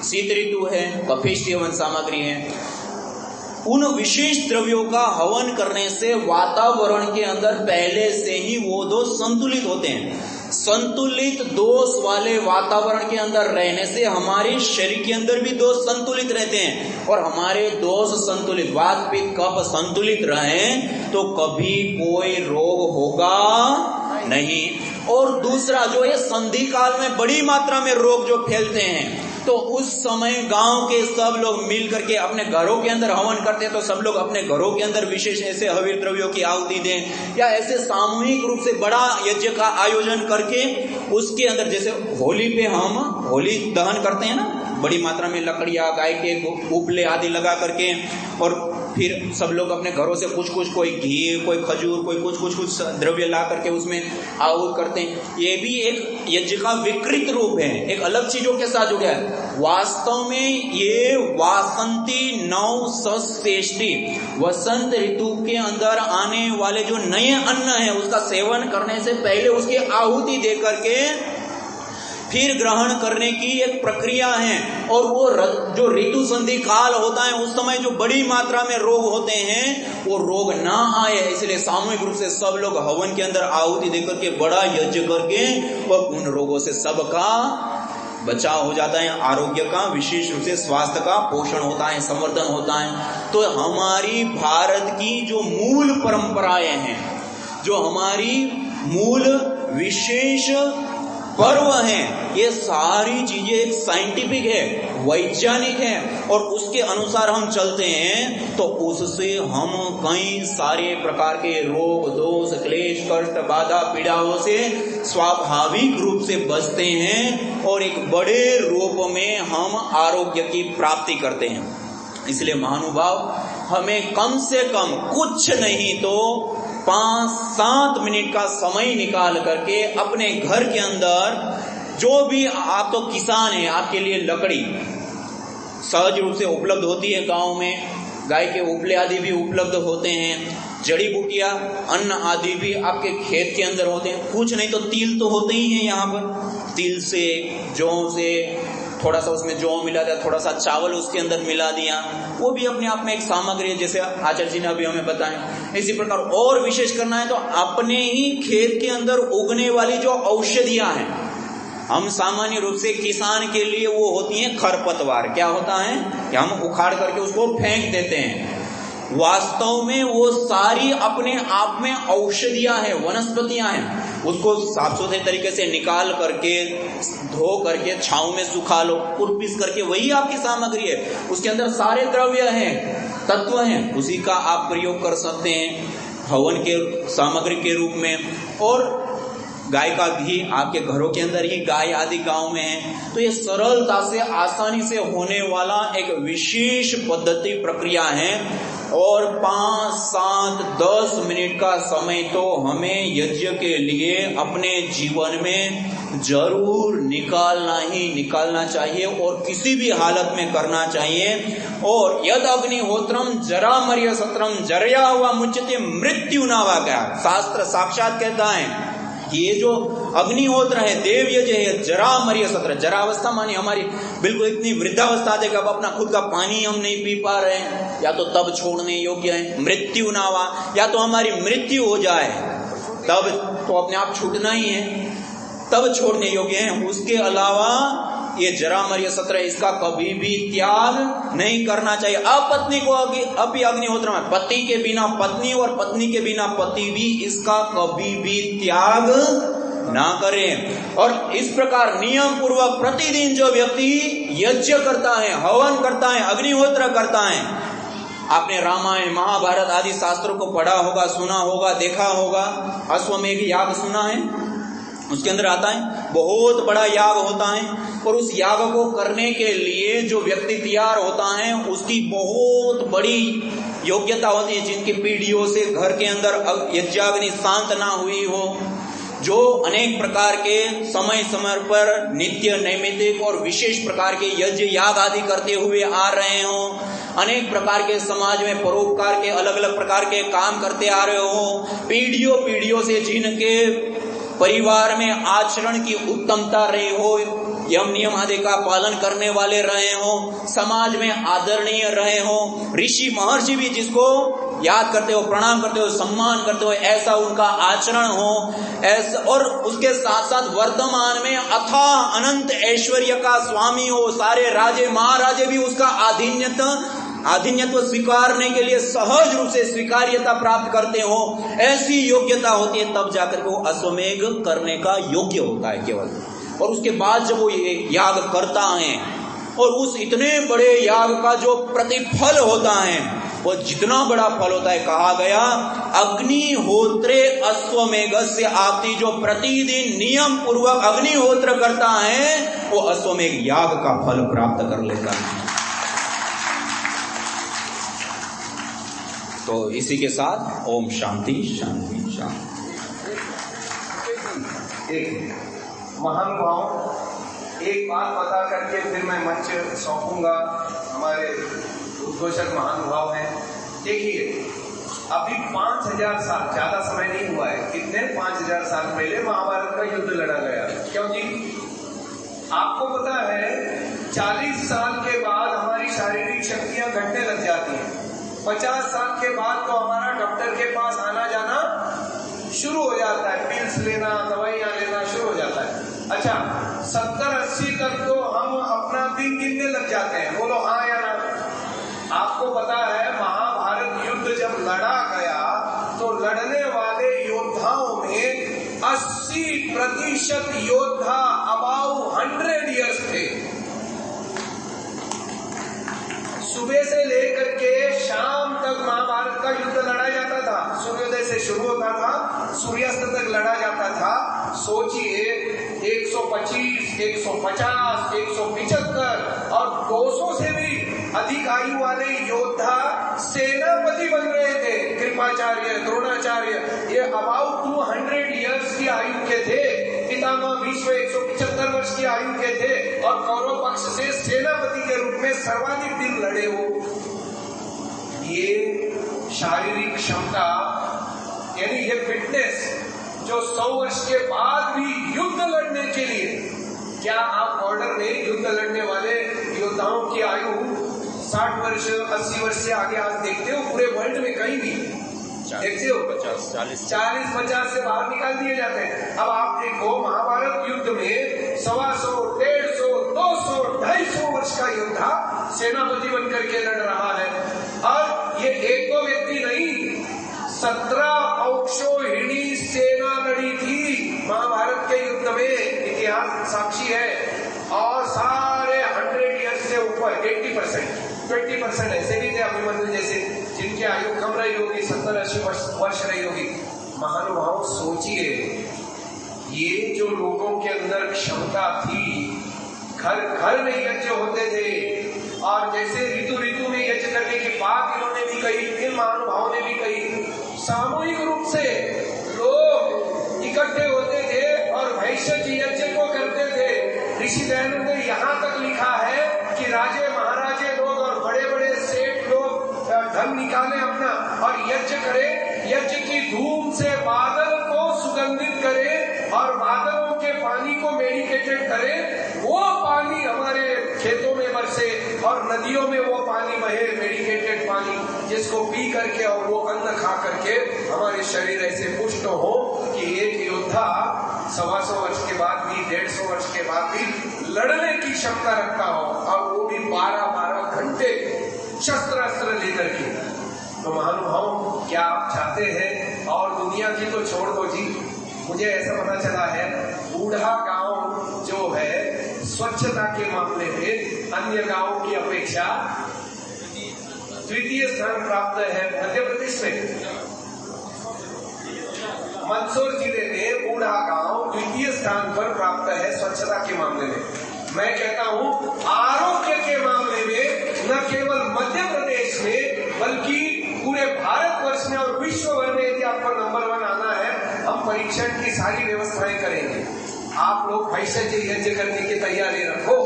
शीत ऋतु है कफेष्टि हवन सामग्री है। उन विशेष द्रव्यों का हवन करने से वातावरण के अंदर पहले से ही वो दोष संतुलित होते हैं। संतुलित दोष वाले वातावरण के अंदर रहने से हमारे शरीर के अंदर भी दोष संतुलित रहते हैं, और हमारे दोष संतुलित, वात पित्त कफ संतुलित रहे तो कभी कोई रोग होगा नहीं। और दूसरा जो है, संधि काल में बड़ी मात्रा में रोग जो फैलते हैं, तो उस समय गांव के सब लोग मिल करके अपने घरों के अंदर हवन करते हैं, तो सब लोग अपने घरों के अंदर विशेष ऐसे हविर द्रव्यों की आहुति दें, या ऐसे सामूहिक रूप से बड़ा यज्ञ का आयोजन करके उसके अंदर, जैसे होली पे हम होली दहन करते हैं ना, बड़ी मात्रा में लकड़ियां, गाय के उपले आदि लगा करके, और फिर सब लोग अपने घरों से कुछ कुछ, कोई घी, कोई खजूर, कोई कुछ द्रव्य ला करके उसमें आहुत करते हैं। ये भी एक यज्ञ का विकृत रूप है, एक अलग चीजों के साथ जुड़ा है। वास्तव में ये वासंती नवषष्ठी, वसंत ऋतु के अंदर आने वाले जो नए अन्न है उसका सेवन करने से पहले उसकी आहुति दे करके फिर ग्रहण करने की एक प्रक्रिया है। और वो जो ऋतु संधि काल होता है उस समय जो बड़ी मात्रा में रोग होते हैं वो रोग ना आए, इसलिए सामूहिक रूप से सब लोग हवन के अंदर आहुति देकर के बड़ा यज्ञ करके और उन रोगों से सबका बचाव हो जाता है, आरोग्य का, विशेष रूप से स्वास्थ्य का पोषण होता है, संवर्धन होता है। तो हमारी भारत की जो मूल परंपराएं हैं, जो हमारी मूल विशेष पर्व हैं, ये सारी चीजें एक साइंटिफिक है, वैज्ञानिक है, और उसके अनुसार हम चलते हैं तो उससे हम कई सारे प्रकार के रोग, दोष, क्लेश, कष्ट, बाधा, पीड़ाओं से स्वाभाविक रूप से बचते हैं और एक बड़े रूप में हम आरोग्य की प्राप्ति करते हैं। इसलिए महानुभाव, हमें कम से कम कुछ नहीं तो 5-7 मिनट का समय निकाल करके अपने घर के अंदर, जो भी, आप तो किसान हैं, आपके लिए लकड़ी सहज रूप से उपलब्ध होती है, गांव में गाय के उपले आदि भी उपलब्ध होते हैं, जड़ी बूटियां, अन्न आदि भी आपके खेत के अंदर होते हैं। कुछ नहीं तो तिल तो होते ही हैं यहाँ पर, तिल से, जौ से, थोड़ा सा उसमें जौ मिला दिया, थोड़ा सा चावल उसके अंदर मिला दिया, वो भी अपने आप में एक सामग्री है, जैसे आचार्य जी ने अभी हमें बताया। इसी प्रकार और विशेष करना है तो अपने ही खेत के अंदर उगने वाली जो औषधियां हैं, हम सामान्य रूप से किसान के लिए वो होती हैं खरपतवार। क्या होता है कि हम उखाड़ करके उसको फेंक देते हैं, वास्तव में वो सारी अपने आप में औषधियां हैं, वनस्पतियां हैं। उसको साफ सुथरे तरीके से निकाल करके, धो करके छांव में सुखा लो, कुरपीस करके, वही आपकी सामग्री है। उसके अंदर सारे द्रव्य हैं, तत्व हैं, उसी का आप प्रयोग कर सकते हैं हवन के सामग्री के रूप में। और गाय का घी आपके घरों के अंदर ही गाय आदि गांव में है, तो ये सरलता से, आसानी से होने वाला एक विशेष पद्धति, प्रक्रिया है। और 5-7-10 मिनट का समय तो हमें यज्ञ के लिए अपने जीवन में जरूर निकालना ही निकालना चाहिए, और किसी भी हालत में करना चाहिए। और यद अग्निहोत्रम जरा मर्य सत्रम जरया हुआ मुच्यते मृत्यु ना वा, क्या शास्त्र साक्षात कहता है। ये जो अग्निहोत्र है, देव यज्ञ है, जरा मर्य सत्र, जरावस्था मानी हमारी बिल्कुल इतनी वृद्धावस्था है कि अब अपना खुद का पानी हम नहीं पी पा रहे हैं, या तो तब छोड़ने योग्य है। मृत्यु नावा, या तो हमारी मृत्यु हो जाए तब तो अपने आप छूटना ही है, तब छोड़ने योग्य है। उसके अलावा ये जरामर्य सत्र इसका कभी भी त्याग नहीं करना चाहिए। अपत्नी को अभी अग्निहोत्र में पति के बिना पत्नी और पत्नी के बिना पति भी इसका कभी भी त्याग ना करें। और इस प्रकार नियम पूर्वक प्रतिदिन जो व्यक्ति यज्ञ करता है, हवन करता है, अग्निहोत्र करता है, आपने रामायण महाभारत आदि शास्त्रों को पढ़ा होगा, सुना होगा, देखा होगा। अश्वमेध याग सुना है, उसके अंदर आता है बहुत बड़ा याग होता है और उस याग को करने के लिए जो व्यक्ति तैयार होता है उसकी बहुत बड़ी योग्यता होती है। जिनकी पीढ़ियों से घर के अंदर यज्ञाग्नि शांत ना हुई हो, जो अनेक प्रकार के समय समय पर नित्य नैमित्तिक और विशेष प्रकार के यज्ञ याग आदि करते हुए आ रहे हो, अनेक प्रकार के समाज में परोपकार के अलग अलग प्रकार के काम करते आ रहे हो, पीढ़ियों से जिनके परिवार में आचरण की उत्तमता रही हो, यम नियम आदि का पालन करने वाले रहे हो, समाज में आदरणीय रहे हो, ऋषि महर्षि भी जिसको याद करते हो, प्रणाम करते हो, सम्मान करते हो, ऐसा उनका आचरण हो, ऐसा। और उसके साथ साथ वर्तमान में अथाह अनंत ऐश्वर्य का स्वामी हो, सारे राजे महाराजे भी उसका आधीन्यत्व स्वीकारने के लिए सहज रूप से स्वीकार्यता प्राप्त करते हो, ऐसी योग्यता होती है, तब जाकर के वो अश्वमेध करने का योग्य होता है केवल। और उसके बाद जब वो ये याग करता है और उस इतने बड़े याग का जो प्रतिफल होता है वो जितना बड़ा फल होता है, कहा गया अग्निहोत्रे अश्वमेघस्य आपति, जो प्रतिदिन नियम पूर्वक अग्निहोत्र करता है वो अश्वमेघ याग का फल प्राप्त कर लेता है। तो इसी के साथ ओम शांति शांति शांति। एक महानुभाव, एक बात बता करके फिर मैं मंच सौंपूंगा हमारे उद्घोषक महानुभाव हैं। देखिए, अभी 5000 साल, ज्यादा समय नहीं हुआ है, कितने 5000 साल पहले महाभारत का युद्ध लड़ा गया। क्यों जी? आपको पता है 40 साल के बाद हमारी शारीरिक शक्तियां घटने लग जाती हैं। 50 साल के बाद तो हमारा डॉक्टर के पास आना जाना शुरू हो जाता है, पिल्स लेना, दवाइयां लेना शुरू हो जाता है। अच्छा, 70-80 तक तो हम अपना दिन गिनने लग जाते हैं। बोलो हाँ या ना? आपको पता है महाभारत युद्ध जब लड़ा गया तो लड़ने वाले योद्धाओं में 80% योद्धा अबाउ 100 इयर्स थे। सुबह से लेकर के शाम तक महाभारत का युद्ध लड़ा जाता था। सूर्योदय से शुरू होता था, सूर्यास्त तक लड़ा जाता था। सोचिए 125, 150, 175 और 200 से भी अधिक आयु वाले योद्धा सेनापति बन रहे थे। कृपाचार्य, द्रोणाचार्य, ये अबाउट 200 इयर्स की आयु के थे। पितामह भीष्म 175 वर्ष की आयु के थे और कौरव पक्ष से सेनापति के रूप में सर्वाधिक दिन लड़े हो। ये शारीरिक क्षमता यानी ये फिटनेस जो 100 वर्ष के बाद भी युद्ध लड़ने के लिए, क्या आप बॉर्डर में युद्ध लड़ने वाले योद्धाओं की आयु 60 वर्ष 80 वर्ष से आगे आज देखते हो? पूरे वर्ल्ड में कहीं भी देखते हो 40-50 से बाहर निकाल दिए जाते हैं। अब आप देखो महाभारत युद्ध में 125, 150, 200, 250 वर्ष का योद्धा सेनापति बनकर के लड़ रहा है। और ये एक दो व्यक्ति नहीं, 17 औक्षोहिणी सेना लड़ी थी महाभारत के युद्ध में, इतिहास साक्षी है। और सारे 100 ईयर्स से ऊपर 20% ऐसे भी थे अभिमन्यु जैसे, जिनकी आयु कम रही होगी, 70-80 वर्ष रही होगी। महानुभाव सोचिए, ये जो लोगों के अंदर क्षमता थी, घर में यज्ञ होते थे। और जैसे ऋतु में यज्ञ करने की बात इन्होंने भी कही, इन महानुभावों ने भी कही, सामूहिक रूप से लोग इकट्ठे होते थे और भैषज यज्ञ को करते थे। ऋषि दयानंद ने यहाँ तक लिखा है कि राजे महाराजे लोग और बड़े बड़े सेठ लोग धन निकाले अपना और यज्ञ करे, यज्ञ की धूम से बादल को सुगंधित करे और बादलों के पानी को मेडिकेटेड करे, वो पानी हमारे खेतों में बरसे और नदियों में वो पानी बहे, मेडिकेटेड पानी, जिसको पी करके और वो अन्न खा करके हमारे शरीर ऐसे पुष्ट हो कि एक योद्धा 125 वर्ष के बाद भी, 150 वर्ष के बाद भी लड़ने की क्षमता रखता हो, और वो भी 12-12 घंटे शस्त्र अस्त्र लेकर के। तो महानुभाव, क्या आप चाहते हैं? और दुनिया की तो छोड़ दो जी, मुझे ऐसा पता चला है बूढ़ा गांव जो है स्वच्छता के मामले में अन्य गांवों की अपेक्षा द्वितीय स्थान प्राप्त है मध्य प्रदेश में। मंदसौर जिले में बूढ़ा गांव द्वितीय स्थान पर प्राप्त है स्वच्छता के मामले में। मैं कहता हूं आरोग्य के मामले में न केवल मध्य प्रदेश में बल्कि पूरे भारतवर्ष में और विश्व भर में यदि आपको नंबर 1 आना है, हम परीक्षण की सारी व्यवस्थाएं करेंगे। आप लोग भैषज यज्ञ करने की तैयारी रखो,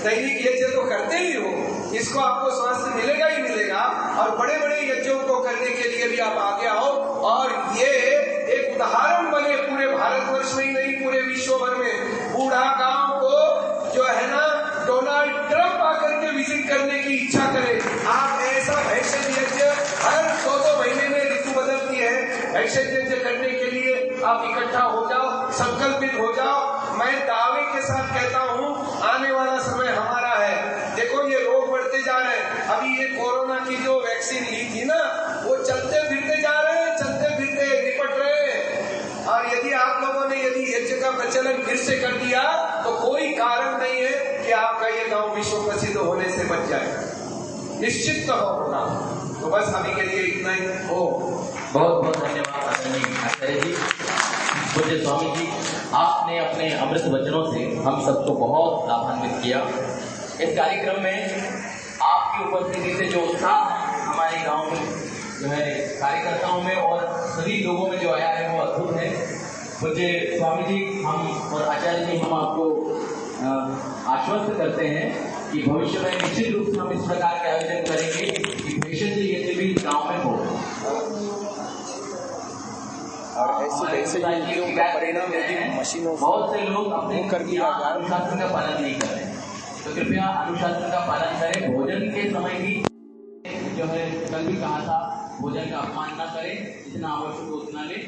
दैनिक यज्ञ तो करते ही हो, इसको आपको स्वास्थ्य मिलेगा ही मिलेगा, और बड़े बड़े यज्ञों को करने के लिए भी आप आगे आओ, और ये एक उदाहरण बने पूरे भारतवर्ष में ही नहीं पूरे विश्व भर में। बूढ़ा गांव को जो है ना डोनाल्ड ट्रंप आकर के विजिट करने की इच्छा करे। आप ऐसा भैषज यज्ञ हर 2-2 महीने में ऋतु बदलती है, भैषज यज्ञ करने के लिए आप इकट्ठा हो जाओ, संकल्पित हो जाओ। मैं दावे के साथ कहता हूं आने वाला समय हमारा है। देखो ये रोग बढ़ते जा रहे हैं, अभी ये कोरोना की जो वैक्सीन ली थी ना, वो चलते फिरते जा रहे हैं, चलते फिरते निपट रहे हैं। और यदि आप लोगों ने यदि यज्ञ का प्रचलन फिर से कर दिया तो कोई कारण नहीं है कि आपका ये गांव विश्व प्रसिद्ध होने से बच जाए, निश्चित तो होगा। तो बस अभी के लिए इतना ही हो। बहुत बहुत धन्यवाद आचार्य जी। पूज्य स्वामी जी, आपने अपने अमृत वचनों से हम सबको बहुत लाभान्वित किया। इस कार्यक्रम में आपकी उपस्थिति से जो उत्साह हमारे गांव में जो है कार्यकर्ताओं में और सभी लोगों में जो आया है वो अद्भुत है। पूज्य स्वामी जी, हम और आचार्य जी हम आपको आश्वस्त करते हैं कि भविष्य में निश्चित रूप से हम इस प्रकार के आयोजन करेंगे कि भैषज यज्ञ भी गांव में हो। और ऐसे परिणाम यदि मशीनों बहुत से लोग अपने कर दिया अनुशासन का पालन नहीं कर रहे, तो कृपया अनुशासन का पालन करें। भोजन के समय भी जो है कल भी कहा था भोजन का अपमान न करें, जितना आवश्यक हो उतना लें।